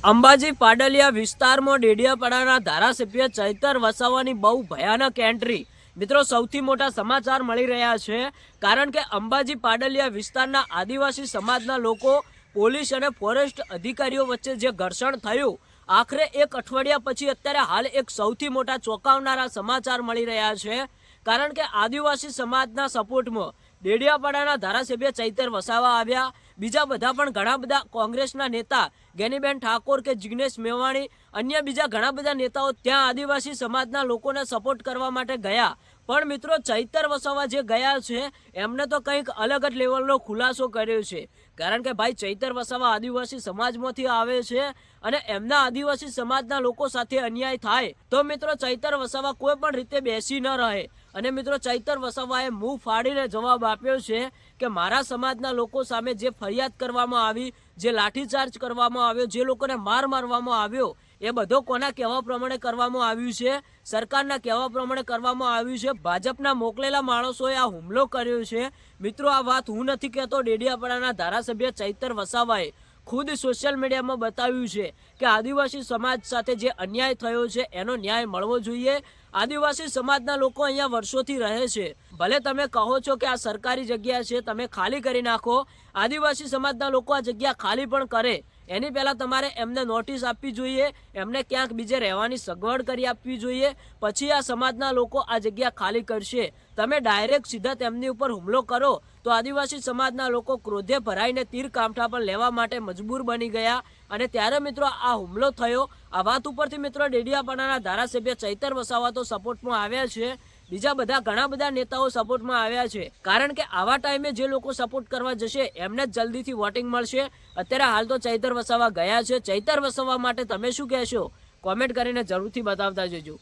અંબાજી પાડલિયા વિસ્તારમાં ડેડિયાપાડાના ધારાસભ્ય ચૈતર વસાવાની બહુ ભયાનક એન્ટ્રી મિત્રો સૌથી મોટા સમાચાર મળી રહ્યા છે। કારણ કે અંબાજી પાડલિયા વિસ્તારના આદિવાસી સમાજના લોકો પોલીસ અને ફોરેસ્ટ અધિકારીઓ વચ્ચે જે ઘર્ષણ થયું, આખરે એક અઠવાડિયા પછી અત્યારે હાલ એક સૌથી મોટા ચોંકાવનારા સમાચાર મળી રહ્યા છે। કારણ કે આદિવાસી સમાજના સપોર્ટમાં ડેડિયાપાડાના ધારાસભ્ય ચૈતર વસાવા આવ્યા, બીજા બધા પણ ઘણા બધા કોંગ્રેસના નેતા ગેનીબેન ઠાકોર કે જિગ્નેશ મેવાણી, અન્ય બીજા ઘણા બધા નેતાઓ ત્યાં આદિવાસી સમાજના લોકોને સપોર્ટ કરવા માટે ગયા। પણ મિત્રો ચૈતર વસાવા જે ગયા છે એમને તો કંઈક અલગ જ લેવલનો ખુલાસો કર્યો છે। કારણ કે ભાઈ ચૈતર વસાવા આદિવાસી સમાજમાંથી આવે છે અને એમના આદિવાસી સમાજના લોકો સાથે અન્યાય થાય તો મિત્રો ચૈતર વસાવા કોઈ પણ રીતે બેસી ન રહે। અને મિત્રો ચૈતર વસાવાએ મુંહ ફાડીને જવાબ આપ્યો છે કે મારા સમાજના લોકો સામે જે ફરિયાદ કરવામાં આવી, જે લાઠીચાર્જ કરવામાં આવ્યો, જે લોકોને માર મારવામાં આવ્યો, એ બધો કોના કહેવા પ્રમાણે કરવામાં આવ્યું છે? સરકારના કહેવા પ્રમાણે કરવામાં આવ્યું છે। ભાજપના મોકલેલા માણસોએ આ હુમલો કર્યો છે। મિત્રો આ વાત હું નથી કહેતો, ડેડિયાપાડાના ધારાસભ્ય ચૈતર વસાવાએ ખુદ સોશિયલ મીડિયામાં બતાવ્યું છે કે આદિવાસી સમાજ સાથે જે અન્યાય થયો છે એનો ન્યાય મળવો જોઈએ। આદિવાસી સમાજના લોકો અહીંયા વર્ષોથી રહે છે, ભલે તમે કહો છો કે આ સરકારી જગ્યા છે, તમે ખાલી કરી નાખો, આદિવાસી સમાજના લોકો આ જગ્યા ખાલી પણ કરે એની પહેલાં તમારે એમને નોટિસ આપવી જોઈએ, એમને ક્યાંક બીજે રહેવાની સગવડ કરી આપવી જોઈએ, પછી આ સમાજના લોકો આ જગ્યા ખાલી કરશે। તમે ડાયરેક્ટ સીધા તેમની ઉપર હુમલો કરો તો આદિવાસી સમાજના લોકો ક્રોધે ભરાઈને તીર કામઠા પર લેવા માટે મજબૂર બની ગયા અને ત્યારે મિત્રો આ હુમલો થયો। આ વાત ઉપરથી મિત્રો ડેડિયાપાડાના ધારાસભ્ય ચૈતર વસાવા તો સપોર્ટમાં આવ્યા છે, બીજા બધા ઘણા બધા નેતાઓ સપોર્ટમાં આવ્યા છે। કારણ કે આવા ટાઈમે જે લોકો સપોર્ટ કરવા જશે એમને જ જલ્દીથી વોટિંગ મળશે। અત્યારે હાલ તો ચૈતર વસાવા ગયા છે, ચૈતર વસાવા માટે તમે શું કહેશો? કોમેન્ટ કરીને જરૂરથી બતાવતા જજો।